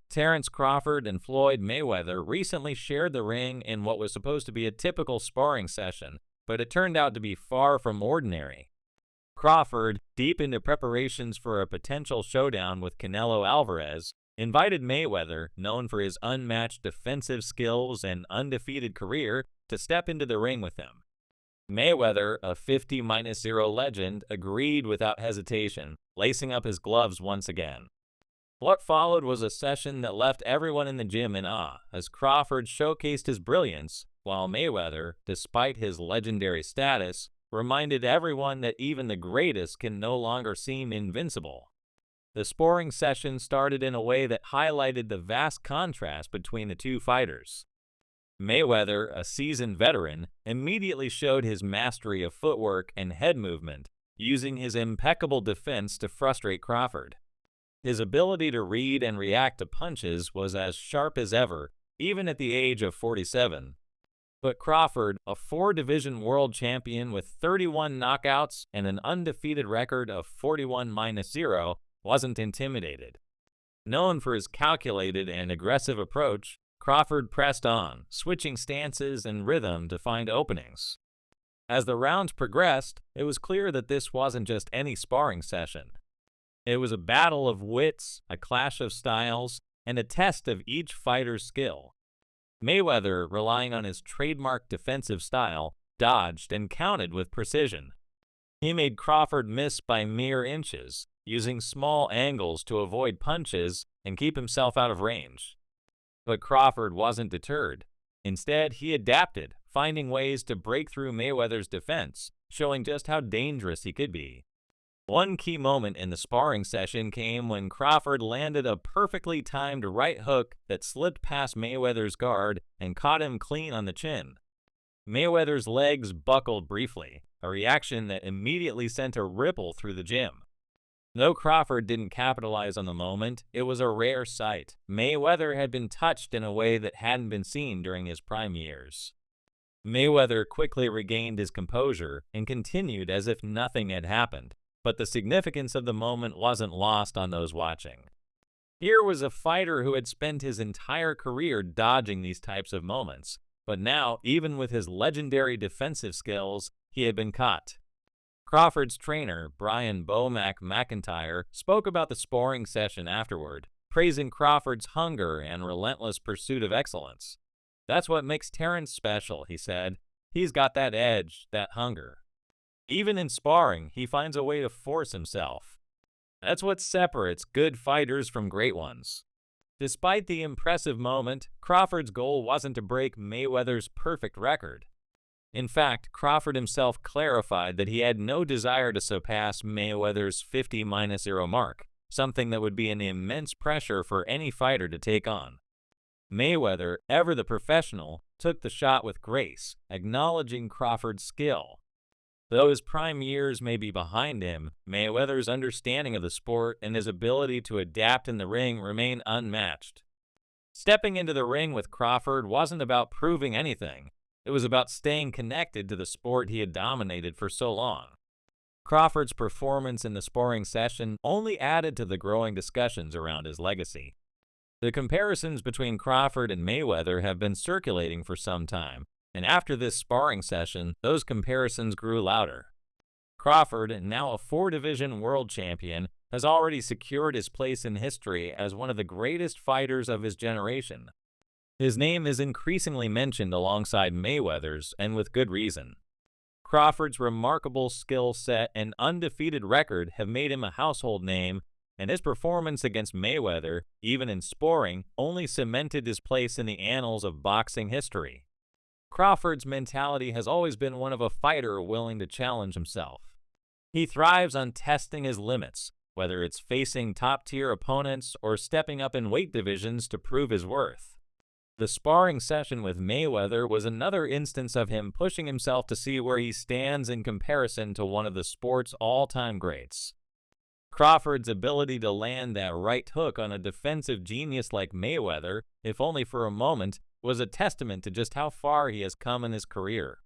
Terence Crawford and Floyd Mayweather recently shared the ring in what was supposed to be a typical sparring session, but it turned out to be far from ordinary. Crawford, deep into preparations for a potential showdown with Canelo Alvarez, invited Mayweather, known for his unmatched defensive skills and undefeated career, to step into the ring with him. Mayweather, a 50-0 legend, agreed without hesitation, lacing up his gloves once again. What followed was a session that left everyone in the gym in awe, as Crawford showcased his brilliance, while Mayweather, despite his legendary status, reminded everyone that even the greatest can no longer seem invincible. The sparring session started in a way that highlighted the vast contrast between the two fighters. Mayweather, a seasoned veteran, immediately showed his mastery of footwork and head movement, using his impeccable defense to frustrate Crawford. His ability to read and react to punches was as sharp as ever, even at the age of 47. But Crawford, a 4-division world champion with 31 knockouts and an undefeated record of 41-0, wasn't intimidated. Known for his calculated and aggressive approach, Crawford pressed on, switching stances and rhythm to find openings. As the rounds progressed, it was clear that this wasn't just any sparring session. It was a battle of wits, a clash of styles, and a test of each fighter's skill. Mayweather, relying on his trademark defensive style, dodged and countered with precision. He made Crawford miss by mere inches, using small angles to avoid punches and keep himself out of range. But Crawford wasn't deterred. Instead, he adapted, finding ways to break through Mayweather's defense, showing just how dangerous he could be. One key moment in the sparring session came when Crawford landed a perfectly timed right hook that slipped past Mayweather's guard and caught him clean on the chin. Mayweather's legs buckled briefly, a reaction that immediately sent a ripple through the gym. Though Crawford didn't capitalize on the moment, it was a rare sight. Mayweather had been touched in a way that hadn't been seen during his prime years. Mayweather quickly regained his composure and continued as if nothing had happened. But the significance of the moment wasn't lost on those watching. Here was a fighter who had spent his entire career dodging these types of moments, but now, even with his legendary defensive skills, he had been caught. Crawford's trainer, Brian "Bomac" McIntyre, spoke about the sparring session afterward, praising Crawford's hunger and relentless pursuit of excellence. "That's what makes Terence special," he said. "He's got that edge, that hunger. Even in sparring, he finds a way to force himself. That's what separates good fighters from great ones." Despite the impressive moment, Crawford's goal wasn't to break Mayweather's perfect record. In fact, Crawford himself clarified that he had no desire to surpass Mayweather's 50-0 mark, something that would be an immense pressure for any fighter to take on. Mayweather, ever the professional, took the shot with grace, acknowledging Crawford's skill. Though his prime years may be behind him, Mayweather's understanding of the sport and his ability to adapt in the ring remain unmatched. Stepping into the ring with Crawford wasn't about proving anything. It was about staying connected to the sport he had dominated for so long. Crawford's performance in the sparring session only added to the growing discussions around his legacy. The comparisons between Crawford and Mayweather have been circulating for some time, and after this sparring session, those comparisons grew louder. Crawford, now a 4-division world champion, has already secured his place in history as one of the greatest fighters of his generation. His name is increasingly mentioned alongside Mayweather's, and with good reason. Crawford's remarkable skill set and undefeated record have made him a household name, and his performance against Mayweather, even in sparring, only cemented his place in the annals of boxing history. Crawford's mentality has always been one of a fighter willing to challenge himself. He thrives on testing his limits, whether it's facing top-tier opponents or stepping up in weight divisions to prove his worth. The sparring session with Mayweather was another instance of him pushing himself to see where he stands in comparison to one of the sport's all-time greats. Crawford's ability to land that right hook on a defensive genius like Mayweather, if only for a moment, was a testament to just how far he has come in his career.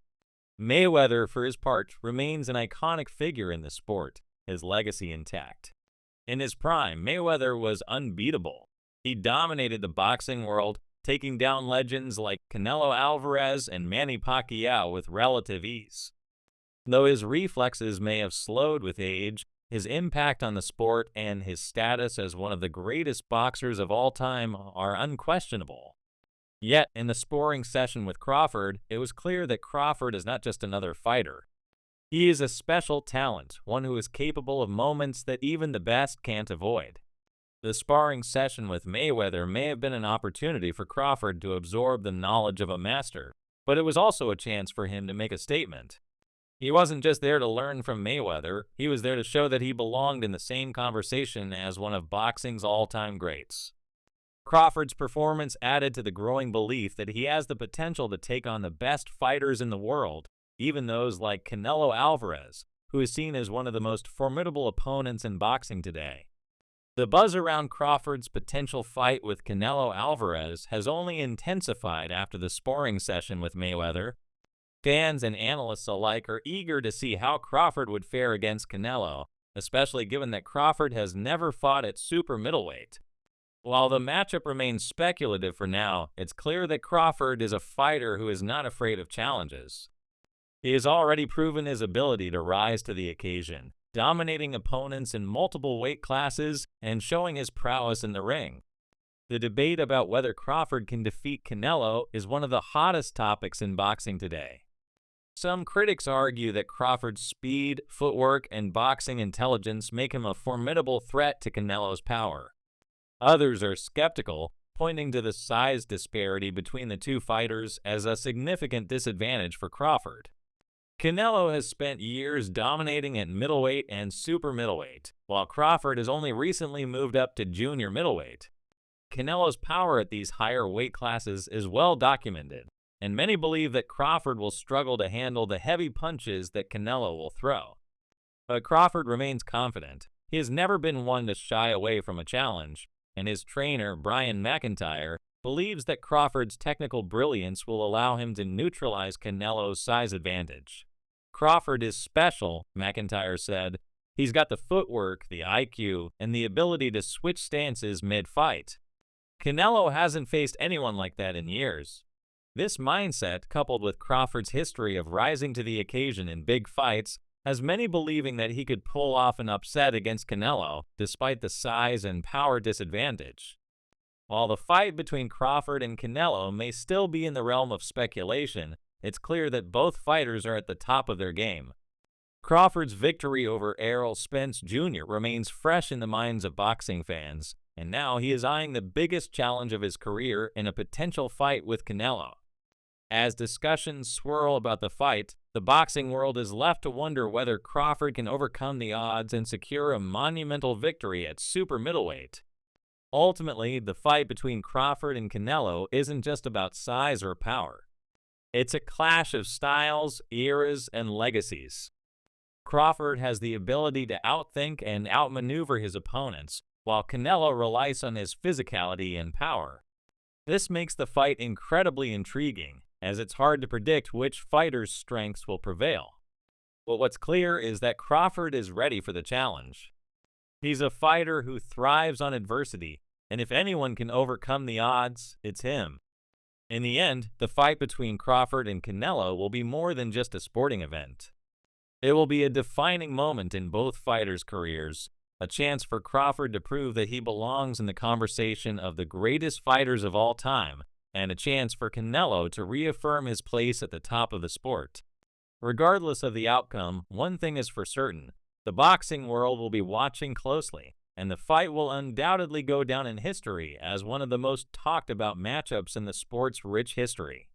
Mayweather, for his part, remains an iconic figure in the sport, his legacy intact. In his prime, Mayweather was unbeatable. He dominated the boxing world, taking down legends like Canelo Alvarez and Manny Pacquiao with relative ease. Though his reflexes may have slowed with age, his impact on the sport and his status as one of the greatest boxers of all time are unquestionable. Yet, in the sparring session with Crawford, it was clear that Crawford is not just another fighter. He is a special talent, one who is capable of moments that even the best can't avoid. The sparring session with Mayweather may have been an opportunity for Crawford to absorb the knowledge of a master, but it was also a chance for him to make a statement. He wasn't just there to learn from Mayweather, he was there to show that he belonged in the same conversation as one of boxing's all-time greats. Crawford's performance added to the growing belief that he has the potential to take on the best fighters in the world, even those like Canelo Alvarez, who is seen as one of the most formidable opponents in boxing today. The buzz around Crawford's potential fight with Canelo Alvarez has only intensified after the sparring session with Mayweather. Fans and analysts alike are eager to see how Crawford would fare against Canelo, especially given that Crawford has never fought at super middleweight. While the matchup remains speculative for now, it's clear that Crawford is a fighter who is not afraid of challenges. He has already proven his ability to rise to the occasion, dominating opponents in multiple weight classes and showing his prowess in the ring. The debate about whether Crawford can defeat Canelo is one of the hottest topics in boxing today. Some critics argue that Crawford's speed, footwork, and boxing intelligence make him a formidable threat to Canelo's power. Others are skeptical, pointing to the size disparity between the two fighters as a significant disadvantage for Crawford. Canelo has spent years dominating at middleweight and super middleweight, while Crawford has only recently moved up to junior middleweight. Canelo's power at these higher weight classes is well documented, and many believe that Crawford will struggle to handle the heavy punches that Canelo will throw. But Crawford remains confident. He has never been one to shy away from a challenge, and his trainer, Brian McIntyre, believes that Crawford's technical brilliance will allow him to neutralize Canelo's size advantage. Crawford is special, McIntyre said. He's got the footwork, the IQ, and the ability to switch stances mid-fight. Canelo hasn't faced anyone like that in years. This mindset, coupled with Crawford's history of rising to the occasion in big fights, has many believing that he could pull off an upset against Canelo, despite the size and power disadvantage. While the fight between Crawford and Canelo may still be in the realm of speculation, it's clear that both fighters are at the top of their game. Crawford's victory over Errol Spence Jr. remains fresh in the minds of boxing fans, and now he is eyeing the biggest challenge of his career in a potential fight with Canelo. As discussions swirl about the fight, the boxing world is left to wonder whether Crawford can overcome the odds and secure a monumental victory at super middleweight. Ultimately, the fight between Crawford and Canelo isn't just about size or power. It's a clash of styles, eras, and legacies. Crawford has the ability to outthink and outmaneuver his opponents, while Canelo relies on his physicality and power. This makes the fight incredibly intriguing, as it's hard to predict which fighter's strengths will prevail. But what's clear is that Crawford is ready for the challenge. He's a fighter who thrives on adversity, and if anyone can overcome the odds, it's him. In the end, the fight between Crawford and Canelo will be more than just a sporting event. It will be a defining moment in both fighters' careers, a chance for Crawford to prove that he belongs in the conversation of the greatest fighters of all time, and a chance for Canelo to reaffirm his place at the top of the sport. Regardless of the outcome, one thing is for certain: the boxing world will be watching closely, and the fight will undoubtedly go down in history as one of the most talked about matchups in the sport's rich history.